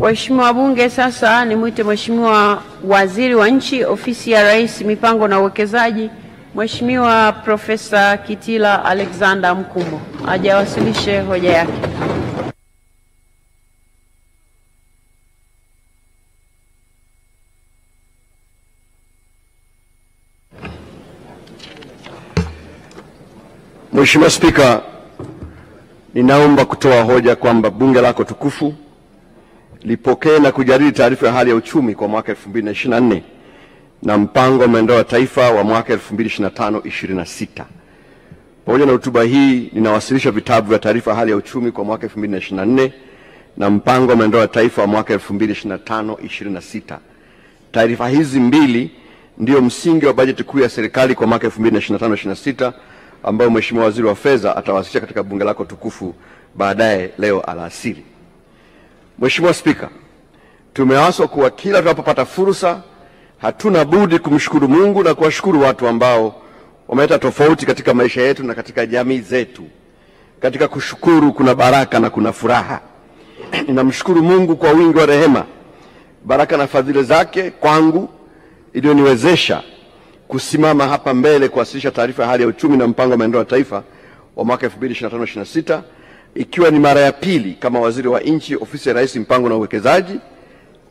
Waheshimiwa wabunge, sasa nimwite Mheshimiwa Waziri wa Nchi, Ofisi ya Rais, Mipango na Uwekezaji, Mheshimiwa Profesa Kitila Alexander Mkumbo aje awasilishe hoja yake. Mheshimiwa Spika, ninaomba kutoa hoja kwamba bunge lako tukufu lipokee na kujadili taarifa ya hali ya uchumi kwa mwaka 2024 na mpango wa maendeleo ya taifa wa mwaka 2025-26. Pamoja na hotuba hii, ninawasilisha vitabu vya taarifa ya hali ya uchumi kwa mwaka 2024 na mpango wa maendeleo ya taifa wa mwaka 2025-26. Taarifa hizi mbili ndio msingi wa bajeti kuu ya serikali kwa mwaka 2025-26 ambayo Mheshimiwa Waziri wa Fedha atawasilisha katika bunge lako tukufu baadaye leo alasiri. Mheshimiwa Spika, tumeaswa kuwa kila tunapopata fursa hatuna budi kumshukuru Mungu na kuwashukuru watu ambao wameleta tofauti katika maisha yetu na katika jamii zetu. Katika kushukuru kuna baraka na kuna furaha. Ninamshukuru Mungu kwa wingi wa rehema, baraka na fadhili zake kwangu iliyoniwezesha kusimama hapa mbele kuwasilisha taarifa ya hali ya uchumi na mpango wa maendeleo ya taifa wa mwaka 2025-26, ikiwa ni mara ya pili kama waziri wa nchi, ofisi ya Rais, Mipango na Uwekezaji,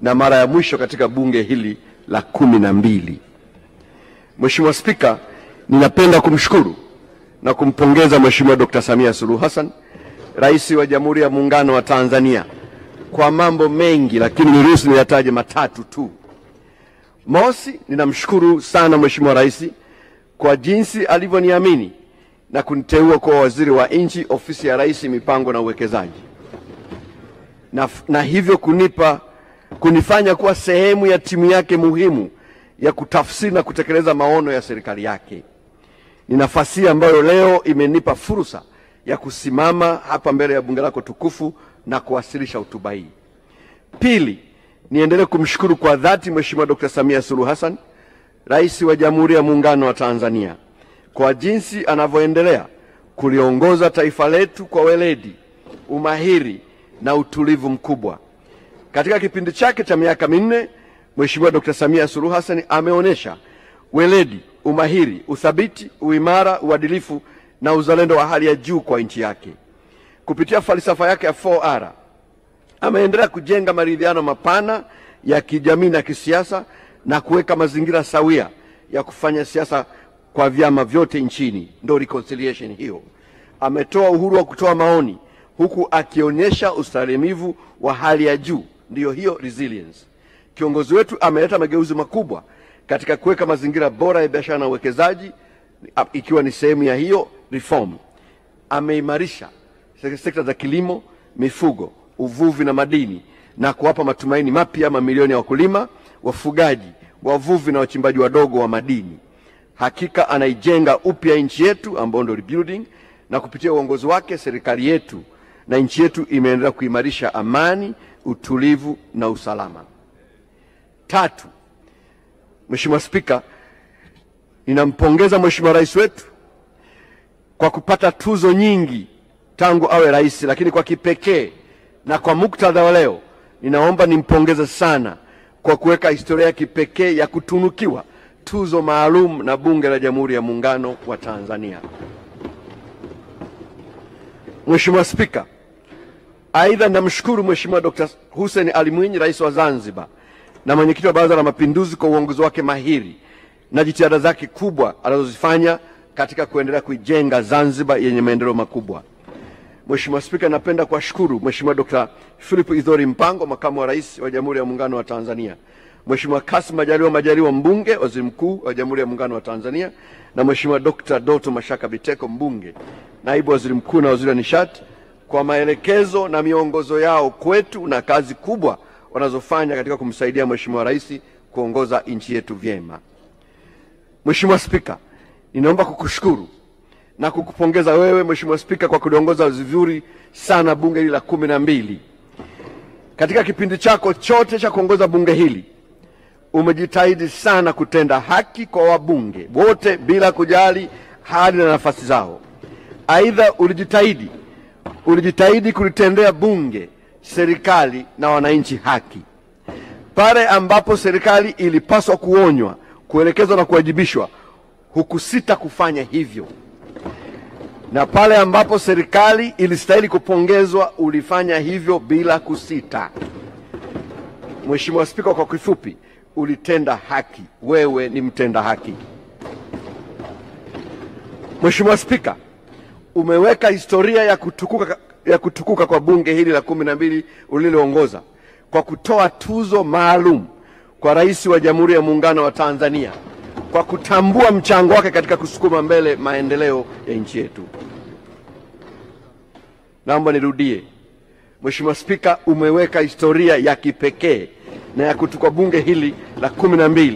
na mara ya mwisho katika bunge hili la 12. Mheshimiwa Spika, ninapenda kumshukuru na kumpongeza Mheshimiwa Dr. Samia Suluhu Hassan, Rais wa Jamhuri ya Muungano wa Tanzania, kwa mambo mengi, lakini niruhusu niyataje matatu tu. Mosi, ninamshukuru sana Mheshimiwa Rais kwa jinsi alivyoniamini na kuniteua kwa waziri wa nchi, ofisi ya Rais, Mipango na Uwekezaji, na hivyo kunifanya kuwa sehemu ya timu yake muhimu ya kutafsiri na kutekeleza maono ya serikali yake. Ni nafasi ambayo leo imenipa fursa ya kusimama hapa mbele ya bunge lako tukufu na kuwasilisha hotuba hii. Pili, niendelee kumshukuru kwa dhati Mheshimiwa Dr. Samia Suluhu Hassan, Rais wa Jamhuri ya Muungano wa Tanzania, kwa jinsi anavyoendelea kuliongoza taifa letu kwa weledi, umahiri na utulivu mkubwa. Katika kipindi chake cha miaka minne, Mheshimiwa Dr. Samia Suluhu Hassan ameonyesha weledi, umahiri, uthabiti, uimara, uadilifu na uzalendo wa hali ya juu kwa nchi yake. Kupitia falsafa yake ya 4R, ameendelea kujenga maridhiano mapana ya kijamii na kisiasa na kuweka mazingira sawia ya kufanya siasa kwa vyama vyote nchini, ndio reconciliation hiyo. Ametoa uhuru wa kutoa maoni huku akionyesha ustahimilivu wa hali ya juu, ndio hiyo resilience. Kiongozi wetu ameleta mageuzi makubwa katika kuweka mazingira bora ya biashara na uwekezaji, ikiwa ni sehemu ya hiyo reform. Ameimarisha sekta za kilimo, mifugo, uvuvi na madini na kuwapa matumaini mapya mamilioni ya wakulima, wafugaji, wavuvi na wachimbaji wadogo wa madini. Hakika anaijenga upya nchi yetu ambayo ndio rebuilding, na kupitia uongozi wake serikali yetu na nchi yetu imeendelea kuimarisha amani, utulivu na usalama. Tatu, Mheshimiwa Spika, ninampongeza Mheshimiwa Rais wetu kwa kupata tuzo nyingi tangu awe rais, lakini kwa kipekee na kwa muktadha wa leo ninaomba nimpongeze sana kwa kuweka historia ya kipekee ya kutunukiwa tuzo maalum na Bunge la Jamhuri ya Muungano wa Tanzania. Mheshimiwa Spika, aidha namshukuru Mheshimiwa Dr. Hussein Ali Mwinyi, Rais wa Zanzibar na Mwenyekiti wa Baraza la Mapinduzi, kwa uongozi wake mahiri na jitihada zake kubwa anazozifanya katika kuendelea kuijenga Zanzibar yenye maendeleo makubwa. Mheshimiwa Spika, napenda kuwashukuru Mheshimiwa Dr. Philip Isdor Mpango, Makamu wa Rais wa Jamhuri ya Muungano wa Tanzania, Mheshimiwa Kassim Majaliwa Mbunge, Waziri Mkuu wa Jamhuri ya Muungano wa Tanzania, na Mheshimiwa Dr. Doto Mashaka Biteko, Mbunge, Naibu Waziri Mkuu na Waziri wa Nishati, kwa maelekezo na miongozo yao kwetu na kazi kubwa wanazofanya katika kumsaidia Mheshimiwa Rais kuongoza nchi yetu vyema. Mheshimiwa Spika, ninaomba kukushukuru na kukupongeza wewe Mheshimiwa Spika kwa kuliongoza vizuri sana bunge hili la 12. Katika kipindi chako chote cha kuongoza bunge hili umejitahidi sana kutenda haki kwa wabunge wote bila kujali hali na nafasi zao. Aidha, ulijitahidi kulitendea bunge serikali na wananchi haki. Pale ambapo serikali ilipaswa kuonywa, kuelekezwa na kuwajibishwa, hukusita kufanya hivyo. Na pale ambapo serikali ilistahili kupongezwa, ulifanya hivyo bila kusita. Mheshimiwa Spika, kwa kifupi, ulitenda haki. Wewe ni mtenda haki. Mheshimiwa Spika, umeweka historia ya kutukuka kwa bunge hili la 12 uliloongoza kwa kutoa tuzo maalum kwa Rais wa Jamhuri ya Muungano wa Tanzania kwa kutambua mchango wake katika kusukuma mbele maendeleo ya nchi yetu. Naomba nirudie. Mheshimiwa Spika, umeweka historia ya kipekee na ya kutukuka bunge hili la 12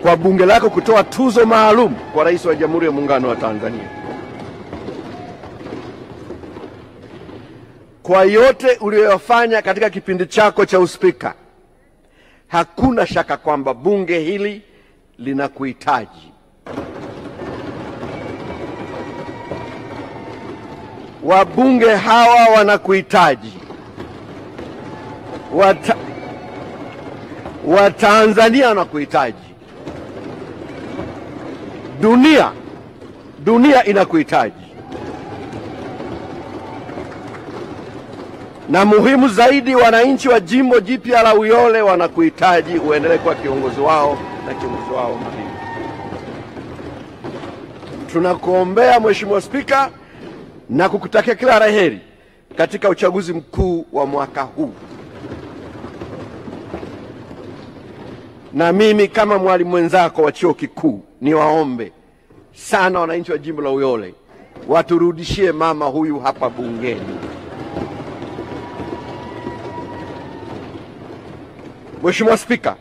kwa bunge lako kutoa tuzo maalum kwa Rais wa Jamhuri ya Muungano wa Tanzania. Kwa yote uliyofanya katika kipindi chako cha uspika, hakuna shaka kwamba bunge hili linakuhitaji. Wabunge hawa wanakuhitaji. Watanzania wanakuhitaji. Dunia inakuhitaji. Na muhimu zaidi, wananchi wa jimbo jipya la Uyole wanakuhitaji uendelee kuwa kiongozi wao na kiongozi wao mahiri. Tunakuombea Mheshimiwa Spika na kukutakia kila la heri katika uchaguzi mkuu wa mwaka huu. Na mimi kama mwalimu mwenzako wa chuo kikuu niwaombe sana wananchi wa jimbo la Uyole waturudishie mama huyu hapa bungeni. Mheshimiwa Spika,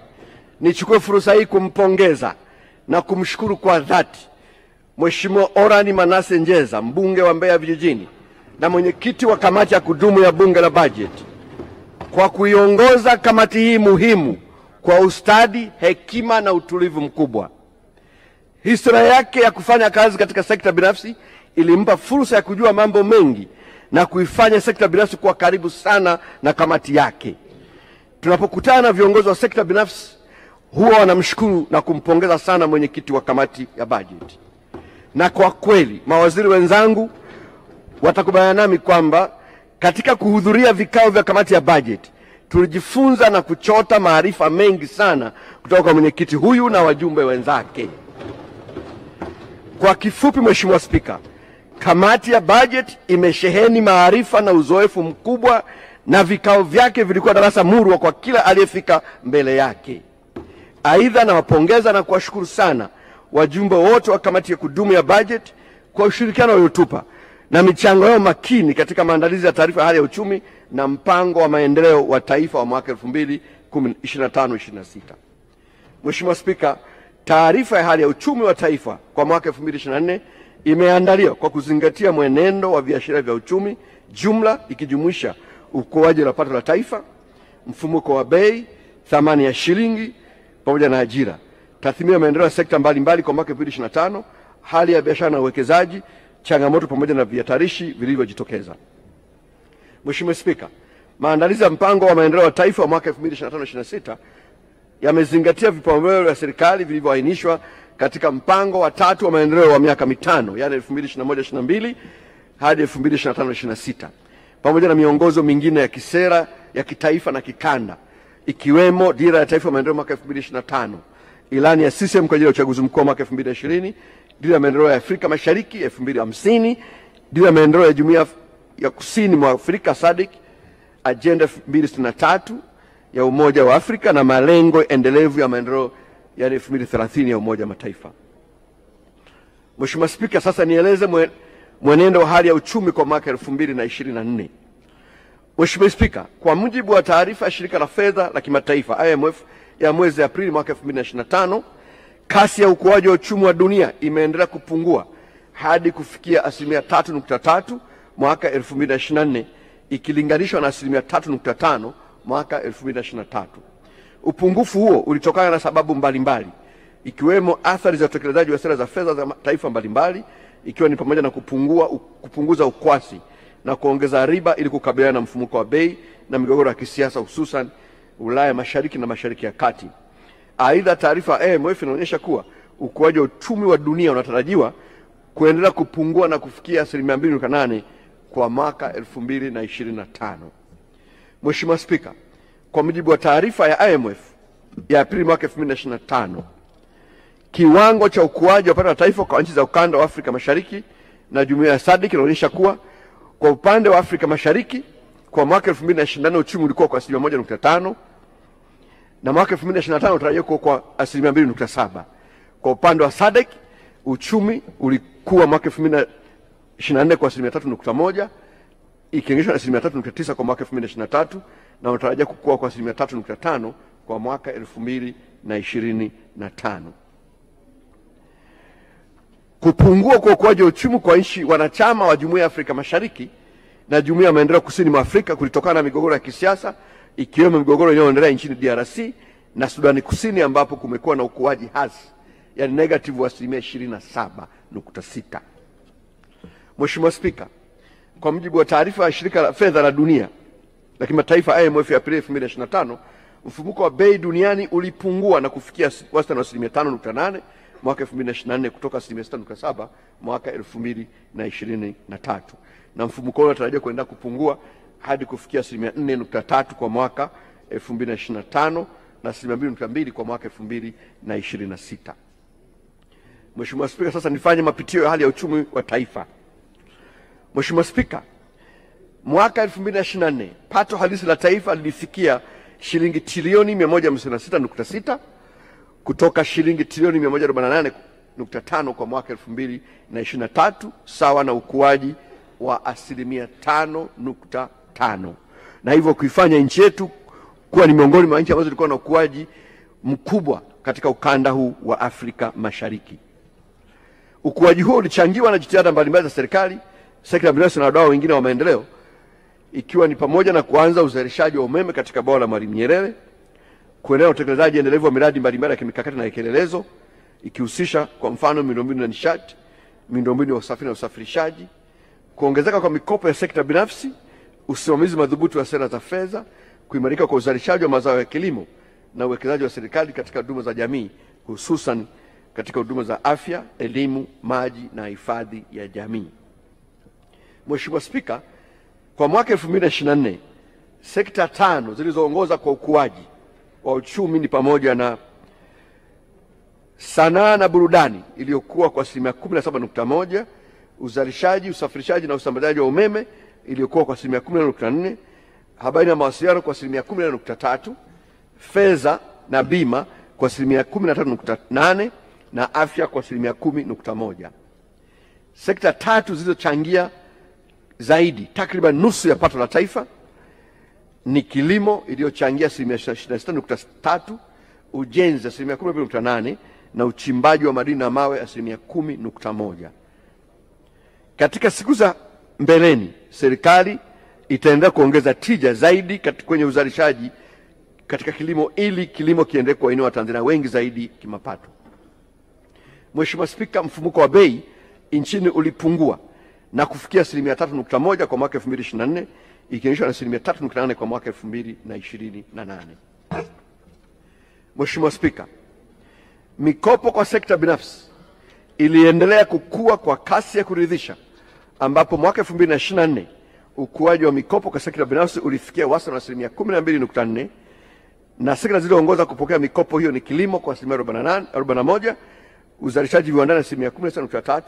nichukue fursa hii kumpongeza na kumshukuru kwa dhati Mheshimiwa Orani Manase Njeza, mbunge wa Mbeya Vijijini na mwenyekiti wa kamati ya kudumu ya bunge la bajeti, kwa kuiongoza kamati hii muhimu kwa ustadi, hekima na utulivu mkubwa. Historia yake ya kufanya kazi katika sekta binafsi ilimpa fursa ya kujua mambo mengi na kuifanya sekta binafsi kuwa karibu sana na kamati yake. Tunapokutana na viongozi wa sekta binafsi, huwa wanamshukuru na kumpongeza sana mwenyekiti wa kamati ya bajeti. Na kwa kweli mawaziri wenzangu watakubaliana nami kwamba katika kuhudhuria vikao vya kamati ya bajeti tulijifunza na kuchota maarifa mengi sana kutoka kwa mwenyekiti huyu na wajumbe wenzake. Kwa kifupi, Mheshimiwa Spika, kamati ya bajeti imesheheni maarifa na uzoefu mkubwa, na vikao vyake vilikuwa darasa murwa kwa kila aliyefika mbele yake. Aidha, nawapongeza na kuwashukuru sana wajumbe wote wa kamati ya kudumu ya bajeti kwa ushirikiano waliotupa na michango yao makini katika maandalizi ya taarifa ya hali ya uchumi na mpango wa maendeleo wa taifa wa mwaka 2025-26. Mheshimiwa Spika, taarifa ya hali ya uchumi wa taifa kwa mwaka 2024 imeandaliwa kwa kuzingatia mwenendo wa viashiria vya uchumi jumla, ikijumuisha ukuaji wa pato la taifa, mfumuko wa bei, thamani ya shilingi pamoja na ajira, tathmini ya maendeleo ya sekta mbalimbali kwa mwaka 2025, hali ya biashara na uwekezaji, changamoto pamoja na vihatarishi vilivyojitokeza. Mheshimiwa Spika, maandalizi ya mpango wa maendeleo ya taifa wa mwaka 2025-26 yamezingatia vipaumbele vya serikali vilivyoainishwa katika mpango wa 3 wa maendeleo wa miaka mitano, yani 2021-22 hadi 2025-26, pamoja na miongozo mingine ya kisera ya kitaifa na kikanda, ikiwemo dira ya taifa ya maendeleo mwaka 2025, ilani ya CCM kwa ajili ya uchaguzi mkuu wa mwaka 2020, dira ya maendeleo ya Afrika Mashariki 2050, dira ya maendeleo ya Jumuiya ya Kusini mwa Afrika SADC, agenda 2063 ya Umoja wa Afrika na malengo endelevu ya maendeleo ya 2030 ya Umoja wa Mataifa. Mheshimiwa Spika, sasa nieleze mwenendo wa hali ya uchumi kwa mwaka 2024. Mheshimiwa Spika, kwa mujibu wa taarifa ya Shirika la Fedha la Kimataifa IMF ya mwezi Aprili mwaka 2025, kasi ya ukuaji wa uchumi wa dunia imeendelea kupungua hadi kufikia 3.3% mwaka 2024 ikilinganishwa na 3.5% mwaka 2023. Upungufu huo ulitokana na sababu mbalimbali, ikiwemo athari za utekelezaji wa sera za fedha za taifa mbalimbali, ikiwa ni pamoja na kupunguza ukwasi na kuongeza riba ili kukabiliana na mfumuko wa bei na migogoro ya kisiasa hususan Ulaya Mashariki na Mashariki ya Kati. Aidha, taarifa ya IMF inaonyesha kuwa ukuaji wa uchumi wa dunia unatarajiwa kuendelea kupungua na kufikia 2.8 kwa mwaka 2025. Mheshimiwa Spika, kwa mujibu wa taarifa ya IMF ya Aprili mwaka 2025, kiwango cha ukuaji wa pato la taifa kwa nchi za ukanda wa Afrika Mashariki na Jumuiya ya SADC inaonyesha kuwa kwa upande wa Afrika Mashariki kwa mwaka 2024 uchumi ulikuwa kwa 1.5 na mwaka 2025 unatarajiwa kuwa kwa 2.7. Kwa upande wa SADC uchumi ulikuwa mwaka 2024 kwa 3.1 ikilinganishwa na 3.9 kwa mwaka 2023 na unatarajiwa kukua kwa 3.5 kwa mwaka 2025. Kupungua kwa ukuaji wa uchumi kwa nchi wanachama wa Jumuiya ya Afrika Mashariki na Jumuiya ya Maendeleo Kusini mwa Afrika kulitokana na migogoro ya kisiasa ikiwemo migogoro inayoendelea nchini DRC na Sudani Kusini ambapo kumekuwa na ukuaji hasi, yani negative wa 27.6. Mheshimiwa Spika, kwa mujibu wa taarifa ya Shirika la Fedha la Dunia la Kimataifa IMF ya Aprili 2025, mfumuko wa bei duniani ulipungua na kufikia wastani wa 5.8 mwaka 2024 kutoka 6.7 mwaka 2023, na mfumuko huo unatarajiwa kuendelea kupungua hadi kufikia 4.3 kwa mwaka 2025 na 2.2 kwa mwaka 2026. Mheshimiwa Spika, sasa nifanye mapitio ya hali ya uchumi wa taifa. Mheshimiwa Spika, mwaka 2024 pato halisi la taifa lilifikia shilingi trilioni 156.6 kutoka shilingi trilioni 148.5 kwa mwaka 2023, sawa na ukuaji wa 5.5, na hivyo kuifanya nchi yetu kuwa ni miongoni mwa nchi ambazo zilikuwa na ukuaji mkubwa katika ukanda huu wa Afrika Mashariki. Ukuaji huo ulichangiwa na jitihada mbalimbali za serikali, sekta binafsi na wadau wengine wa maendeleo, ikiwa ni pamoja na kuanza uzalishaji wa umeme katika bwawa la Mwalimu Nyerere, kuendelea na utekelezaji endelevu wa miradi mbalimbali ya kimikakati na kielelezo ikihusisha kwa mfano miundombinu ya nishati, miundombinu ya usafiri na usafirishaji, kuongezeka kwa mikopo ya sekta binafsi, usimamizi madhubuti wa sera za fedha, kuimarika kwa uzalishaji wa mazao ya kilimo na uwekezaji wa serikali katika huduma za jamii hususan katika huduma za afya, elimu, maji na hifadhi ya jamii. Mheshimiwa Spika, kwa mwaka 2024 sekta 5 zilizoongoza kwa ukuaji wa uchumi ni pamoja na sanaa na burudani iliyokuwa kwa 17.1, uzalishaji, usafirishaji na usambazaji wa umeme iliyokuwa kwa 10.4, habari na mawasiliano kwa 10.3, fedha na bima kwa 13.8 na afya kwa 10.1. Sekta 3 zilizochangia zaidi takriban nusu ya pato la taifa ni kilimo iliyochangia 26.3, ujenzi 10.8 na uchimbaji wa madini na mawe 10.1. Katika siku za mbeleni serikali itaendelea kuongeza tija zaidi kwenye uzalishaji katika kilimo ili kilimo kiendelee kuwainua Watanzania wengi zaidi kimapato. Mheshimiwa Spika, mfumuko wa bei nchini ulipungua na kufikia 3.1 kwa mwaka 2024 ikilinganishwa na 3.8 kwa mwaka 2028. Mheshimiwa Spika, mikopo kwa sekta binafsi iliendelea kukua kwa kasi ya kuridhisha ambapo mwaka 2024 ukuaji wa mikopo kwa sekta binafsi ulifikia wastani wa 12.4 na sekta zilizoongoza kupokea mikopo hiyo ni kilimo kwa 41%, uzalishaji viwandani 10.3,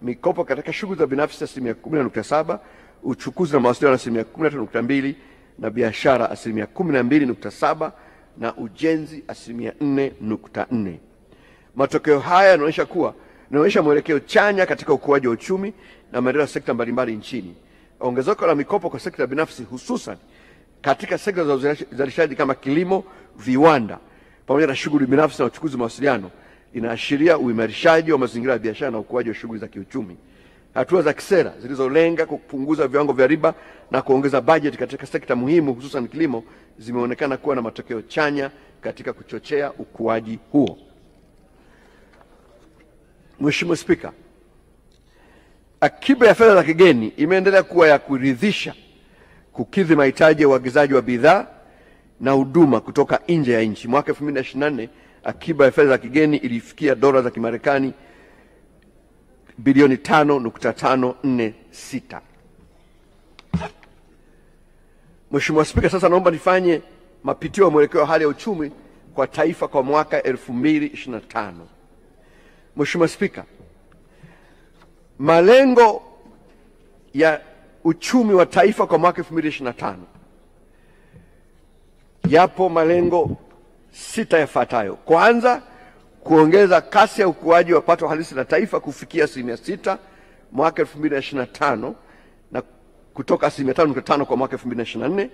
mikopo katika shughuli za binafsi 10.7, uchukuzi na mawasiliano 10.2 na biashara 12.7 na ujenzi 4.4. Matokeo haya yanaonyesha mwelekeo chanya katika ukuaji wa uchumi na maendeleo ya sekta mbalimbali nchini. Ongezeko la mikopo kwa sekta binafsi hususan katika sekta za uzalishaji kama kilimo, viwanda pamoja na shughuli binafsi na uchukuzi mawasiliano inaashiria uimarishaji wa mazingira ya biashara na ukuaji wa shughuli za kiuchumi. Hatua za kisera zilizolenga kupunguza viwango vya riba na kuongeza bajeti katika sekta muhimu hususan kilimo zimeonekana kuwa na matokeo chanya katika kuchochea ukuaji huo. Mheshimiwa Spika, Akiba ya fedha za kigeni imeendelea kuwa ya kuridhisha kukidhi mahitaji ya uagizaji wa bidhaa na huduma kutoka nje ya nchi. Mwaka 2024 akiba ya fedha za kigeni ilifikia dola za Kimarekani bilioni 5.546. Mheshimiwa Spika, sasa naomba nifanye mapitio ya mwelekeo wa hali ya uchumi kwa taifa kwa mwaka 2025. Mheshimiwa Spika, malengo ya uchumi wa taifa kwa mwaka 2025 yapo malengo 6 yafuatayo. Kwanza, kuongeza kasi ya ukuaji wa pato halisi la taifa kufikia 6% mwaka 2025 na kutoka 5.5% kwa mwaka 2024.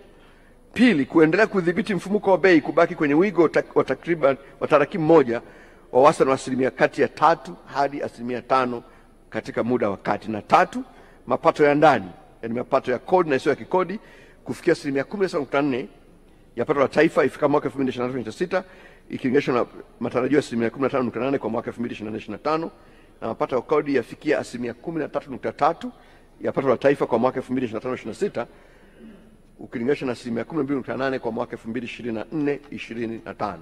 Pili, kuendelea kudhibiti mfumuko wa bei kubaki kwenye wigo wa takriban tarakimu moja wa wastani wa asilimia kati ya 3 hadi 5% katika muda wa kati. Na tatu, mapato ya ndani, yani mapato ya kodi na isiyo ya kikodi kufikia 17.4% ya pato la taifa ifika mwaka 2025-26 ikilinganishwa na matarajio ya 15.8% kwa mwaka 2024-25, na mapato ya kodi yafikia 13.3% ya pato la taifa kwa mwaka 2025-26 ukilinganisha na 12.8% kwa mwaka 2024-25.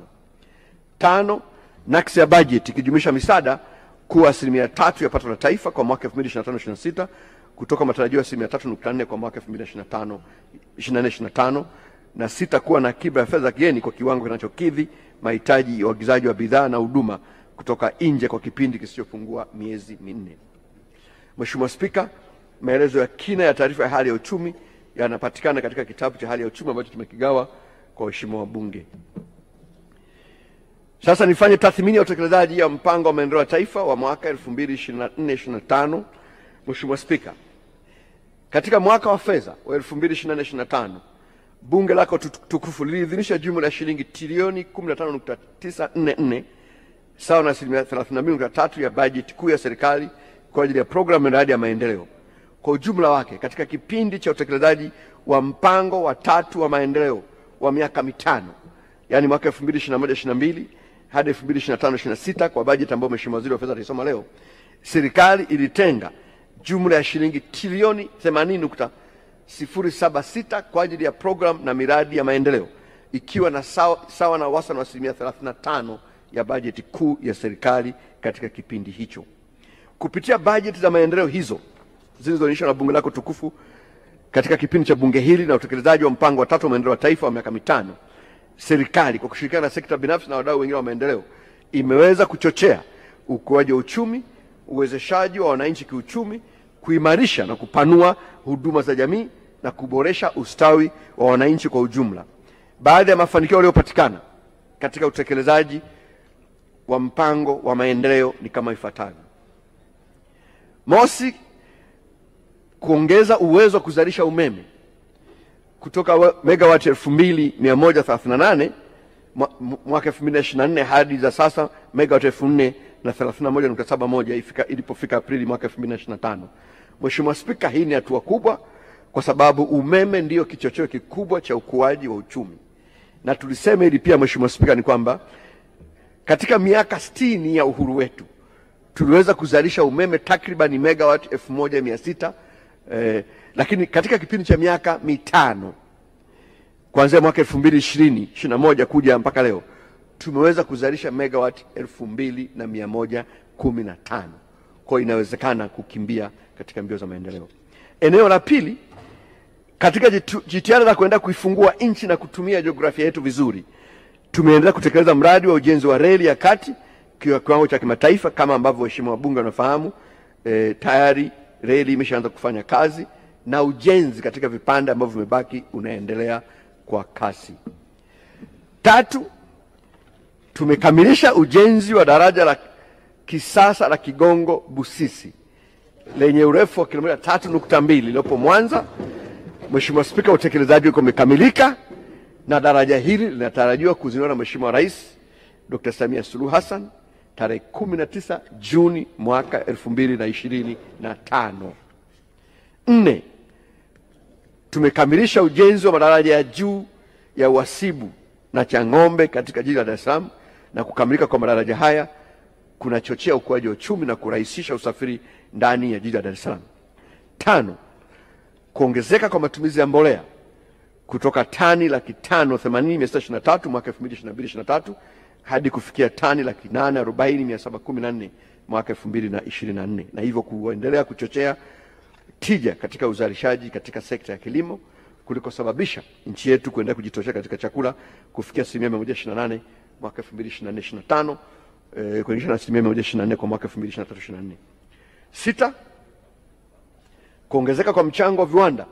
Tano, nakisi ya bajeti ikijumuisha misaada kuwa 3% ya pato la taifa kwa mwaka 2025-26 kutoka matarajio ya 3.4% kwa mwaka 2024-25, na 6, kuwa na akiba ya fedha za kigeni kwa kiwango kinachokidhi mahitaji ya uagizaji wa bidhaa na huduma kutoka nje kwa kipindi kisichopungua miezi 4. Mheshimiwa Spika, maelezo ya kina ya taarifa ya hali ya uchumi yanapatikana katika kitabu cha hali ya uchumi ambacho tumekigawa kwa waheshimiwa wabunge. Sasa nifanye tathmini ya utekelezaji ya mpango wa maendeleo ya taifa wa mwaka 2024-25. Mheshimiwa Spika, katika mwaka wa fedha wa 2024-25 bunge lako tukufu liliidhinisha jumla ya shilingi trilioni 15.944 sawa na 32.3% ya bajeti kuu ya serikali kwa ajili ya programu miradi ya maendeleo. Kwa ujumla wake katika kipindi cha utekelezaji wa mpango wa 3 wa maendeleo wa miaka 5, yani mwaka 2021-22 hadi 2025-26 kwa bajeti ambayo Mheshimiwa Waziri wa Fedha alisoma leo, serikali ilitenga jumla ya shilingi trilioni 80.076 kwa ajili ya program na miradi ya maendeleo, ikiwa na sawa na wastani wa 35% ya bajeti kuu ya serikali katika kipindi hicho. Kupitia bajeti za maendeleo hizo zilizoonyeshwa na bunge lako tukufu katika kipindi cha bunge hili na utekelezaji wa mpango wa 3 wa maendeleo ya taifa wa miaka 5, serikali kwa kushirikiana na sekta binafsi na wadau wengine wa maendeleo imeweza kuchochea ukuaji wa uchumi, uwezeshaji wa wananchi kiuchumi, kuimarisha na kupanua huduma za jamii na kuboresha ustawi wa wananchi kwa ujumla. Baadhi ya mafanikio yaliyopatikana katika utekelezaji wa mpango wa maendeleo ni kama ifuatavyo. Mosi, kuongeza uwezo wa kuzalisha umeme kutoka megawati 2138 mwaka 2024 hadi za sasa megawati 4031.71 ilipofika Aprili mwaka 2025. Mheshimiwa Spika, hii ni hatua kubwa kwa sababu umeme ndiyo kichocheo kikubwa cha ukuaji wa uchumi. Na tulisema hili pia Mheshimiwa Spika ni kwamba katika miaka 60 ya uhuru wetu tuliweza kuzalisha umeme takriban megawati 1600, lakini katika kipindi cha miaka 5 kuanzia mwaka 2020-21 kuja mpaka leo tumeweza kuzalisha megawati 2115. Kwa inawezekana kukimbia katika mbio za maendeleo. Eneo la pili, katika jitihada za kuenda kuifungua nchi na kutumia jiografia yetu vizuri, tumeendelea kutekeleza mradi wa ujenzi wa reli ya kati kwa kiwango cha kimataifa kama ambavyo waheshimiwa wabunge wanafahamu. Tayari reli imeshaanza kufanya kazi na ujenzi katika vipande ambavyo vimebaki unaendelea kwa kasi. Tatu, tumekamilisha ujenzi wa daraja la kisasa la Kigongo Busisi lenye urefu wa kilomita 3.2 lilopo Mwanza. Mheshimiwa Spika, utekelezaji uko umekamilika na daraja hili linatarajiwa kuzinduliwa na Mheshimiwa Rais Dr. Samia Suluhu Hassan tarehe 19 Juni mwaka 2025. 4, tumekamilisha ujenzi wa madaraja ya juu ya Uhasibu na Chang'ombe katika jiji la Dar es Salaam, na kukamilika kwa madaraja haya kunachochea ukuaji wa uchumi na kurahisisha usafiri ndani ya jiji la Dar es Salaam. Tano, kuongezeka kwa matumizi ya mbolea kutoka tani 580,623 mwaka 2022/23 hadi kufikia tani 840,714 mwaka 2024, na hivyo kuendelea kuchochea tija katika uzalishaji katika sekta ya kilimo kulikosababisha nchi yetu kuendelea kujitosheleza katika chakula kufikia 128% mwaka 2024/25 kulinganisha na 124% kwa mwaka 2023/24. Sita, kuongezeka kwa mchango wa viwanda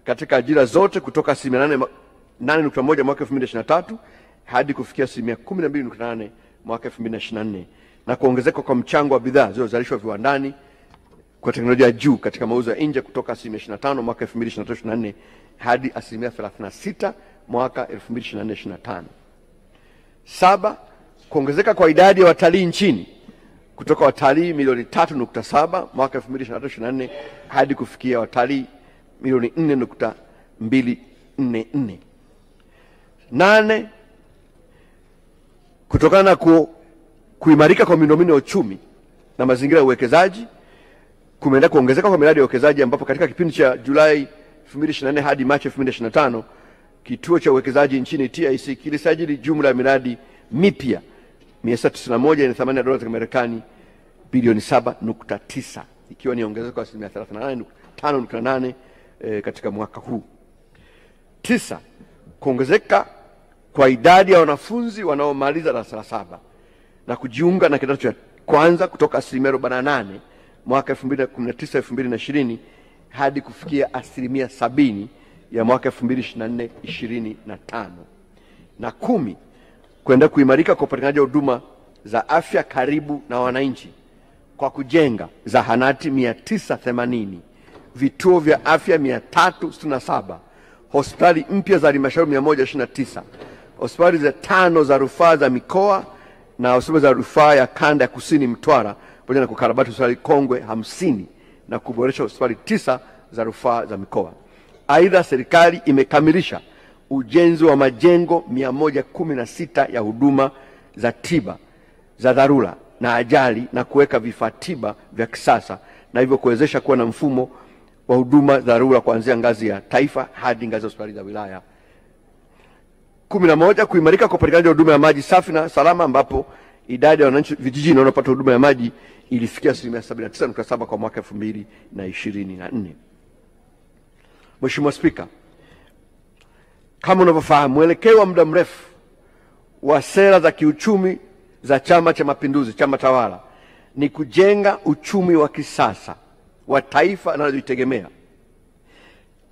katika ajira zote kutoka 8.1 mwaka 2023 hadi kufikia 12.8 mwaka 2024, na kuongezeka kwa mchango wa bidhaa zilizozalishwa viwandani kwa teknolojia juu katika mauzo ya nje kutoka 25% mwaka 2023/24 hadi 36% mwaka 2024/25. Saba, kuongezeka kwa idadi ya watalii nchini kutoka watalii milioni 3.7 mwaka 2023/24 hadi kufikia watalii milioni 4.244. Nane, kutokana na kuimarika kwa miundombinu ya uchumi na mazingira ya uwekezaji, kumeendelea kuongezeka kwa miradi ya uwekezaji ambapo katika kipindi cha Julai 2024 hadi Machi 2025 kituo cha uwekezaji nchini TIC kilisajili jumla ya miradi mipya 991 yenye thamani ya dola za Marekani bilioni 7.9, ikiwa ni ongezeko la 38.5% katika mwaka huu. Tisa, kuongezeka kwa idadi ya wanafunzi wanaomaliza darasa la 7 na kujiunga na kidato cha kwanza kutoka 48% mwaka 2019-2020 hadi kufikia 70% ya mwaka 2024-2025. Na 10, kuendelea kuimarika kwa upatikanaji wa huduma za afya karibu na wananchi kwa kujenga zahanati 980, vituo vya afya 367, hospitali mpya za halmashauri 129, hospitali za 5 za rufaa za mikoa na hospitali za rufaa ya kanda ya kusini Mtwara, pamoja na kukarabati hospitali kongwe 50 na kuboresha hospitali 9 za rufaa za mikoa. Aidha, serikali imekamilisha ujenzi wa majengo 116 ya huduma za tiba za dharura na ajali na kuweka vifaa tiba vya kisasa, na hivyo kuwezesha kuwa na mfumo wa huduma dharura kuanzia ngazi ya taifa hadi ngazi ya hospitali za wilaya. 11, kuimarika kwa upatikanaji wa huduma ya maji safi na salama ambapo idadi ya wananchi vijijini wanaopata huduma ya maji ilifikia 79.7 kwa mwaka 2024. Mheshimiwa Spika, kama unavyofahamu, mwelekeo wa muda mrefu wa sera za kiuchumi za Chama cha Mapinduzi, chama tawala, ni kujenga uchumi wa kisasa wa taifa linalojitegemea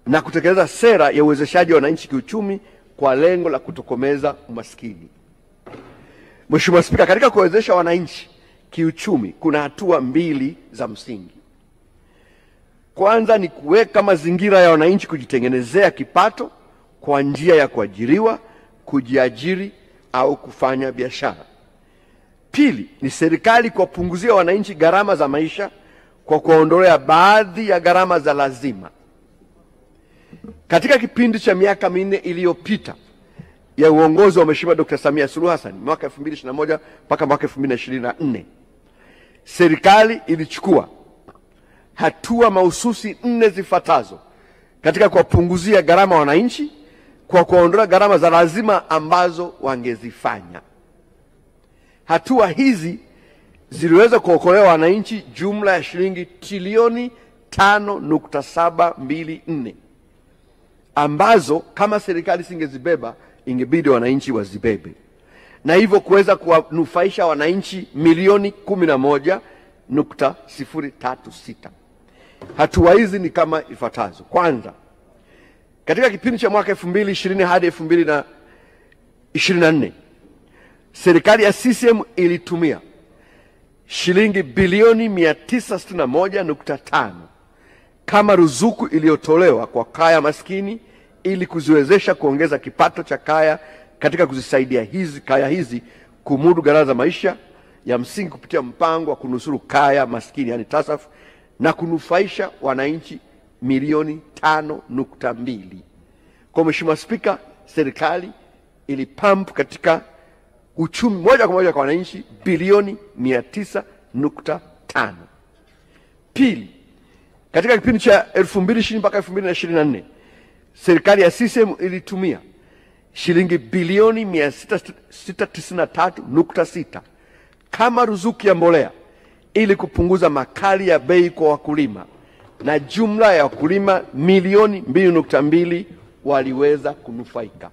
na kutekeleza sera ya uwezeshaji wa wananchi kiuchumi kwa lengo la kutokomeza umaskini. Mheshimiwa Spika, katika kuwezesha wananchi kiuchumi kuna hatua mbili za msingi. Kwanza ni kuweka mazingira ya wananchi kujitengenezea kipato kwa njia ya kuajiriwa, kujiajiri au kufanya biashara. Pili ni serikali kuwapunguzia wananchi gharama za maisha kwa kuwaondolea baadhi ya gharama za lazima. Katika kipindi cha miaka 4 iliyopita ya uongozi wa Mheshimiwa Dr. Samia Suluhu Hassan mwaka 2021 mpaka mwaka 2024, serikali ilichukua hatua mahususi 4 zifuatazo katika kuwapunguzia gharama wananchi kwa kuondoa gharama za lazima ambazo wangezifanya. Hatua hizi ziliweza kuokolea wananchi jumla ya shilingi trilioni 5.724 ambazo kama serikali singezibeba ingebidi wananchi wazibebe, na hivyo kuweza kuwanufaisha wananchi milioni 11.036. Hatua hizi ni kama ifuatazo. Kwanza, katika kipindi cha mwaka 2020 hadi 2024, serikali ya CCM ilitumia shilingi bilioni 961.5 kama ruzuku iliyotolewa kwa kaya maskini ili kuziwezesha kuongeza kipato cha kaya katika kuzisaidia kaya hizi kumudu gharama za maisha ya msingi kupitia mpango wa kunusuru kaya maskini yani TASAF na kunufaisha wananchi milioni 5.2. Kwa Mheshimiwa Spika, serikali ilipampu katika uchumi moja kwa moja kwa wananchi bilioni 900.5. Pili, Katika kipindi cha 2020 mpaka 2024 serikali ya CCM ilitumia shilingi bilioni 693.6 kama ruzuku ya mbolea ili kupunguza makali ya bei kwa wakulima, na jumla ya wakulima milioni 2.2 waliweza kunufaika.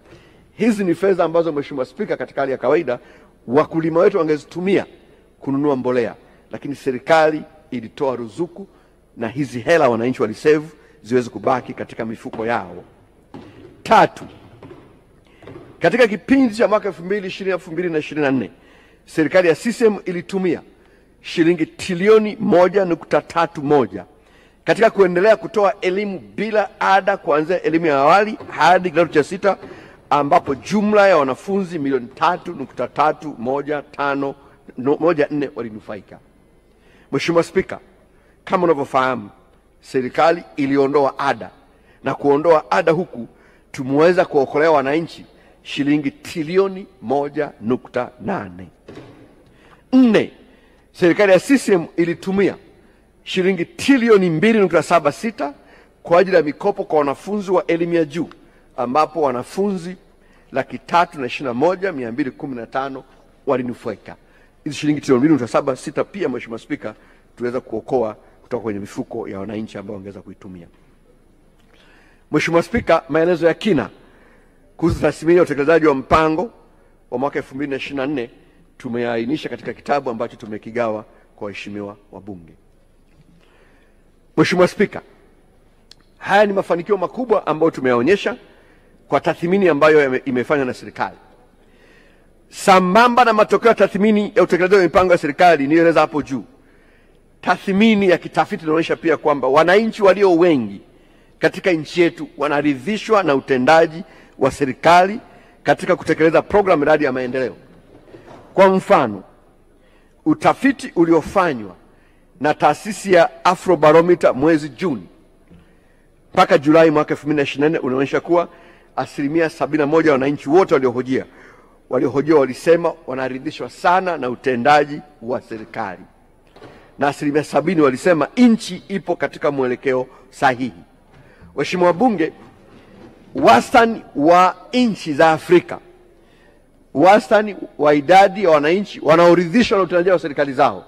Hizi ni fedha ambazo Mheshimiwa Spika, katika hali ya kawaida wakulima wetu wangezitumia kununua mbolea, lakini serikali ilitoa ruzuku na hizi hela wananchi walisave ziweze kubaki katika mifuko yao. Tatu, katika kipindi cha mwaka 2020-2024 serikali ya CCM ilitumia shilingi trilioni 1.31 katika kuendelea kutoa elimu bila ada kuanzia elimu ya awali hadi kidato cha 6, ambapo jumla ya wanafunzi milioni 3.314 walinufaika. Mheshimiwa Spika, kama unavyofahamu, serikali iliondoa ada, na kuondoa ada huku tumeweza kuokolea wananchi shilingi trilioni 1.8. 4, serikali ya CCM ilitumia shilingi trilioni 2.76 kwa ajili ya mikopo kwa wanafunzi wa elimu ya juu, ambapo wanafunzi 321,215 walinufaika. Hizi shilingi trilioni 2.76 pia, Mheshimiwa Spika, tuweza kuokoa kutoka kwenye mifuko ya wananchi ambao wangeweza kuitumia. Mheshimiwa Spika, maelezo ya kina kuhusu tathmini ya utekelezaji wa mpango wa mwaka 2024 tumeainisha katika kitabu ambacho tumekigawa kwa waheshimiwa wabunge. Mheshimiwa Spika, haya ni mafanikio makubwa ambayo tumeyaonyesha kwa tathmini ambayo imefanywa na serikali. Sambamba na matokeo ya tathmini ya utekelezaji wa mipango ya serikali nieleza hapo juu, tathmini ya kitafiti inaonyesha pia kwamba wananchi walio wengi katika nchi yetu wanaridhishwa na utendaji wa serikali katika kutekeleza programu miradi ya maendeleo. Kwa mfano, utafiti uliofanywa na taasisi ya Afrobarometer mwezi Juni mpaka Julai mwaka 2024 unaonyesha kuwa 71% ya wananchi wote waliohojiwa walisema wanaridhishwa sana na utendaji wa serikali, na 70% walisema nchi ipo katika mwelekeo sahihi. Waheshimiwa wabunge, wastani wa nchi za Afrika, wastani wa idadi ya wananchi wanaoridhishwa na utendaji wa serikali zao,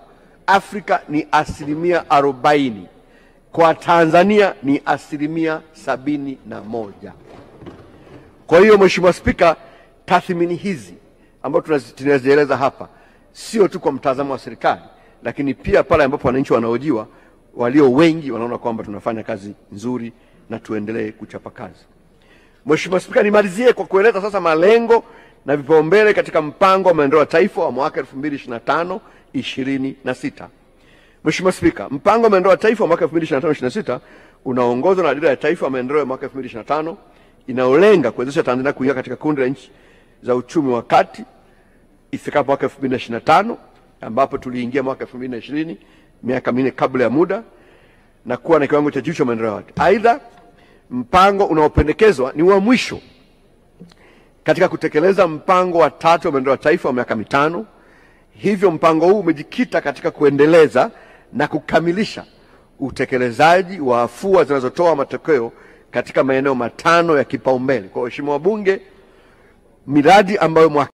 Afrika ni 40%, kwa Tanzania ni 71%. Kwa hiyo Mheshimiwa Spika, tathmini hizi ambazo tunazieleza hapa sio tu kwa mtazamo wa serikali, lakini pia pale ambapo wananchi wanahojiwa, walio wengi wanaona kwamba tunafanya kazi nzuri na tuendelee kuchapa kazi. Mheshimiwa Spika, nimalizie kwa kueleza sasa malengo na vipaumbele katika mpango wa maendeleo ya taifa wa mwaka 2025-26. Mheshimiwa Spika, mpango wa maendeleo ya taifa wa mwaka 2025-26 unaongozwa na dira ya taifa ya maendeleo ya mwaka 2025 inayolenga kuwezesha Tanzania kuingia katika kundi la nchi za uchumi wa kati ifikapo mwaka 2025, ambapo tuliingia mwaka 2020, miaka minne kabla ya muda, na kuwa na kiwango cha juu cha maendeleo yake. Aidha, mpango unaopendekezwa ni wa mwisho katika kutekeleza mpango wa 3 wa maendeleo ya taifa wa miaka 5. Hivyo mpango huu umejikita katika kuendeleza na kukamilisha utekelezaji wa afua zinazotoa matokeo katika maeneo 5 ya kipaumbele. Kwa waheshimiwa wabunge, miradi ambayo mwaka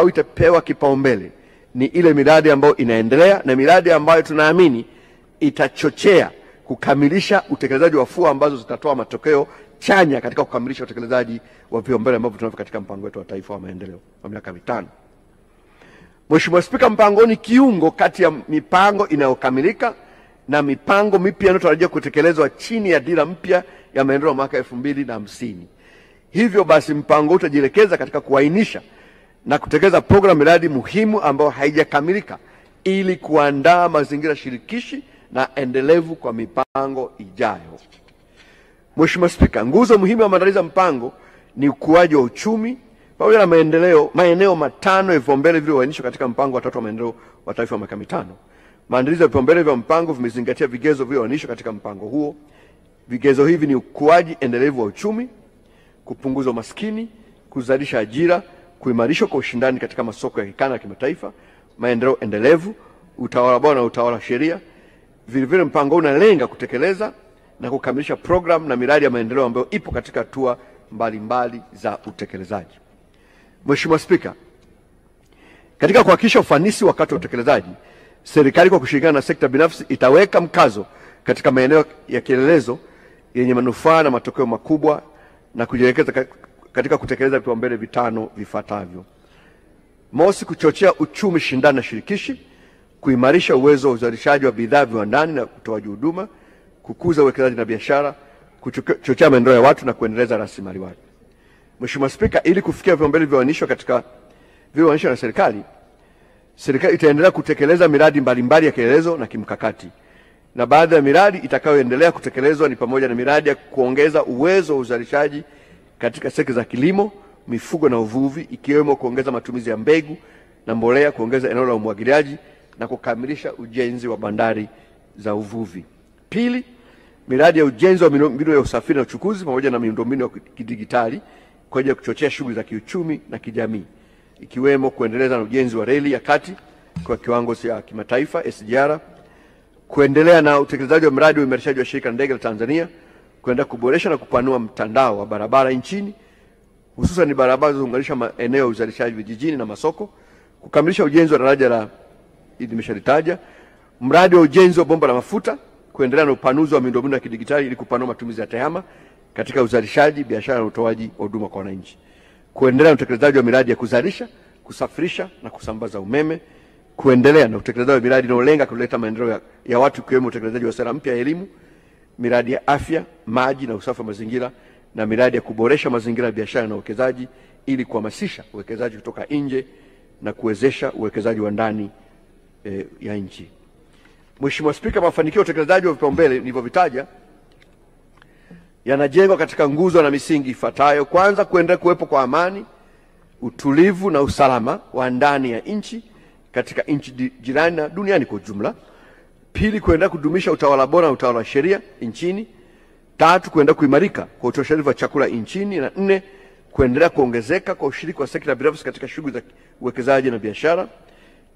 huu itapewa kipaumbele ni ile miradi ambayo inaendelea na miradi ambayo tunaamini itachochea kukamilisha utekelezaji wa afua ambazo zitatoa matokeo chanya katika kukamilisha utekelezaji wa vipaumbele ambavyo tunavyo katika mpango wetu wa taifa wa maendeleo wa miaka 5. Mheshimiwa Spika, mpango ni kiungo kati ya mipango inayokamilika na mipango mipya inayotarajiwa kutekelezwa chini ya dira mpya ya maendeleo mwaka 2050. Hivyo basi mpango utajielekeza katika kuainisha na kutekeleza programu miradi muhimu ambayo haijakamilika ili kuandaa mazingira shirikishi na endelevu kwa mipango ijayo. Mheshimiwa Spika, nguzo muhimu ya maandalizi ya mpango ni ukuaji wa uchumi pamoja na maeneo 5 ya vipaumbele vilivyoainishwa katika mpango wa 3 wa maendeleo wa taifa wa miaka 5. Maandalizi ya vipaumbele vya mpango vimezingatia vigezo vilivyoainishwa katika mpango huo. Vigezo hivi ni ukuaji endelevu wa uchumi, kupunguza umaskini, kuzalisha ajira, kuimarishwa kwa ushindani katika masoko ya kikanda na kimataifa, maendeleo endelevu, utawala bora na utawala wa sheria, Vilevile mpango unalenga kutekeleza na kukamilisha programu na miradi ya maendeleo ambayo ipo katika hatua mbalimbali za utekelezaji. Mheshimiwa Spika, katika kuhakikisha ufanisi wakati wa utekelezaji, serikali kwa kushirikiana na sekta binafsi itaweka mkazo katika maeneo ya kielelezo yenye manufaa na matokeo makubwa na kujielekeza katika kutekeleza vipaumbele vitano vifuatavyo. Mosi, kuchochea uchumi shindani na shirikishi, kuimarisha uwezo wa uzalishaji wa bidhaa viwandani na utoaji huduma, kukuza uwekezaji na biashara, kuchochea maendeleo ya watu na kuendeleza rasilimali watu. Mheshimiwa Spika, ili kufikia vipaumbele vilivyoainishwa na serikali itaendelea kutekeleza miradi mbalimbali ya kielelezo na kimkakati. Na baadhi ya miradi itakayoendelea kutekelezwa ni pamoja na miradi ya kuongeza uwezo wa uzalishaji katika sekta za kilimo, mifugo na uvuvi, ikiwemo kuongeza matumizi ya mbegu na mbolea, kuongeza eneo la umwagiliaji na kukamilisha ujenzi wa bandari za uvuvi. Pili, miradi ya ujenzi wa miundombinu ya usafiri na uchukuzi pamoja na miundombinu ya kidijitali kwa ajili ya kuchochea shughuli za kiuchumi na kijamii, ikiwemo kuendeleza na ujenzi wa reli ya kati kwa kiwango cha kimataifa SGR, kuendelea na utekelezaji wa mradi wa uimarishaji wa shirika la ndege la Tanzania, kuendelea kuboresha na kupanua mtandao wa barabara nchini, hususan ni barabara zinazounganisha maeneo ya uzalishaji vijijini na masoko, kukamilisha ujenzi wa daraja la nimeshalitaja, mradi wa ujenzi wa bomba la mafuta, kuendelea na upanuzi wa miundombinu ya kidijitali ili kupanua matumizi ya tehama katika uzalishaji, biashara na utoaji wa huduma kwa wananchi, kuendelea na utekelezaji wa miradi ya kuzalisha, kusafirisha na kusambaza umeme, kuendelea na utekelezaji wa miradi inayolenga kuleta maendeleo ya watu, ikiwemo utekelezaji wa sera mpya ya elimu, miradi ya afya, maji na usafi wa mazingira, na miradi ya kuboresha mazingira ya biashara na uwekezaji ili kuhamasisha uwekezaji kutoka nje na kuwezesha uwekezaji wa ndani ya nchi. Mheshimiwa Spika, mafanikio ya utekelezaji wa vipaumbele nilivyovitaja yanajengwa katika nguzo na misingi ifuatayo. Kwanza, kuendelea kuwepo kwa amani, utulivu na usalama wa ndani ya nchi katika nchi jirani na duniani kwa ujumla. Pili, kuendelea kudumisha utawala bora na utawala wa sheria nchini. Tatu, kuendelea kuimarika kwa utoshelevu wa chakula nchini. Na nne, kuendelea kuongezeka kwa ushiriki wa sekta binafsi katika shughuli za uwekezaji na biashara.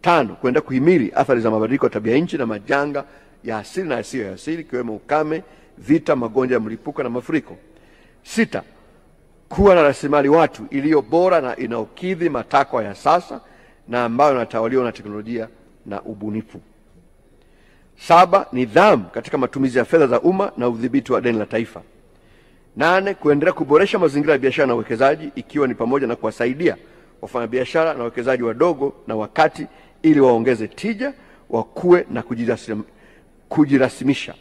Tano, kuendelea kuhimili athari za mabadiliko ya tabia nchi na majanga ya asili na yasiyo ya asili, ikiwemo ukame, vita, magonjwa ya mlipuko na mafuriko. Sita, kuwa na rasilimali watu iliyo bora na inaokidhi matakwa ya sasa na ambayo inatawaliwa na teknolojia na ubunifu. Saba, nidhamu katika matumizi ya fedha za umma na udhibiti wa deni la taifa. Nane, kuendelea kuboresha mazingira ya biashara na uwekezaji, ikiwa ni pamoja na kuwasaidia wafanyabiashara na wawekezaji wadogo na wakati ili waongeze tija, wakue na kujirasimisha.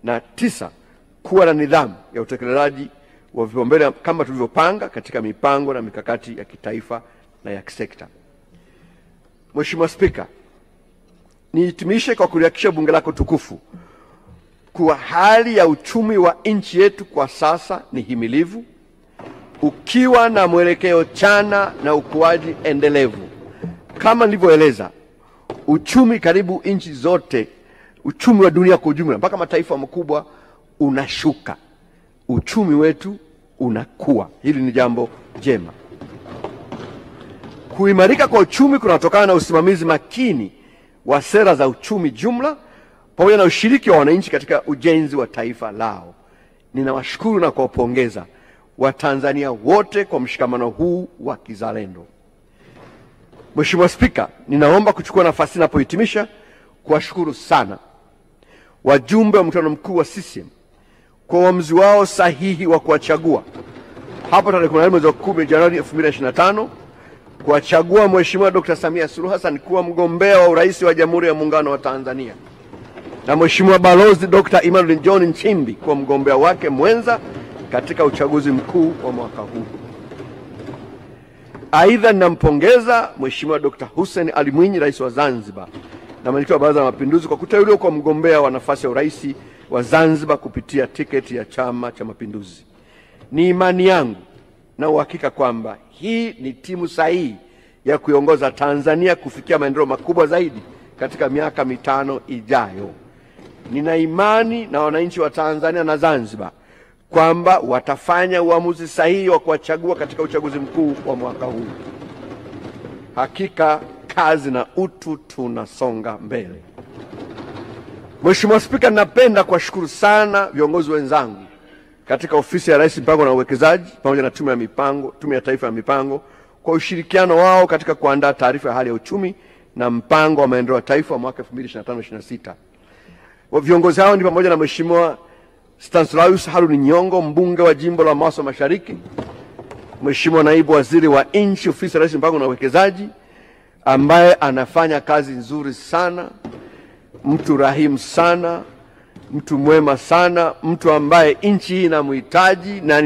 Na tisa, kuwa na nidhamu ya utekelezaji wa vipaumbele kama tulivyopanga katika mipango na mikakati ya kitaifa na ya kisekta. Mheshimiwa Spika, nihitimishe kwa kulihakikishia bunge lako tukufu kuwa hali ya uchumi wa nchi yetu kwa sasa ni himilivu, ukiwa na mwelekeo chana na ukuaji endelevu. Kama nilivyoeleza, uchumi karibu nchi zote, uchumi wa dunia kwa ujumla mpaka mataifa makubwa unashuka, uchumi wetu unakuwa. Hili ni jambo jema. Kuimarika kwa uchumi kunatokana na usimamizi makini wa sera za uchumi jumla pamoja na ushiriki wa wananchi katika ujenzi wa taifa lao. Ninawashukuru na kuwapongeza Watanzania wote kwa mshikamano huu wa kizalendo. Mheshimiwa Spika, ninaomba kuchukua nafasi napohitimisha kuwashukuru sana wajumbe wa mkutano mkuu wa CCM kwa uamuzi wao sahihi wa kuwachagua hapo tarehe 10 mwezi wa 10 Januari 2025 kuwachagua Mheshimiwa Dr. Samia Suluhu Hassan kuwa mgombea wa urais wa Jamhuri ya Muungano wa Tanzania na Mheshimiwa Balozi Dr. Emmanuel John Nchimbi kuwa mgombea wake mwenza katika uchaguzi mkuu wa mwaka huu. Aidha, ninampongeza Mheshimiwa Dr. Hussein Ali Mwinyi, Rais wa Zanzibar na Mwenyekiti wa Baraza la Mapinduzi kwa kuteuliwa kwa mgombea wa nafasi ya urais wa Zanzibar kupitia tiketi ya Chama cha Mapinduzi. Ni imani yangu na uhakika kwamba hii ni timu sahihi ya kuiongoza Tanzania kufikia maendeleo makubwa zaidi katika miaka mitano ijayo. Nina imani na wananchi wa Tanzania na Zanzibar kwamba watafanya uamuzi sahihi wa kuwachagua katika uchaguzi mkuu wa mwaka huu. Hakika kazi na utu tunasonga mbele. Mheshimiwa Spika, napenda kuwashukuru sana viongozi wenzangu katika ofisi ya Rais Mipango na Uwekezaji pamoja na Tume ya Taifa ya Mipango kwa ushirikiano wao katika kuandaa taarifa ya hali ya uchumi na mpango wa maendeleo ya taifa wa mwaka 2025-26. Viongozi hao ni pamoja na Mheshimiwa Stanislaus Haruni Nyongo, mbunge wa jimbo la Maswa Mashariki, Mheshimiwa Naibu Waziri wa Nchi, Ofisi ya Rais Mipango na Uwekezaji, ambaye anafanya kazi nzuri sana, mtu rahimu sana, mtu mwema sana, mtu ambaye nchi hii inamhitaji na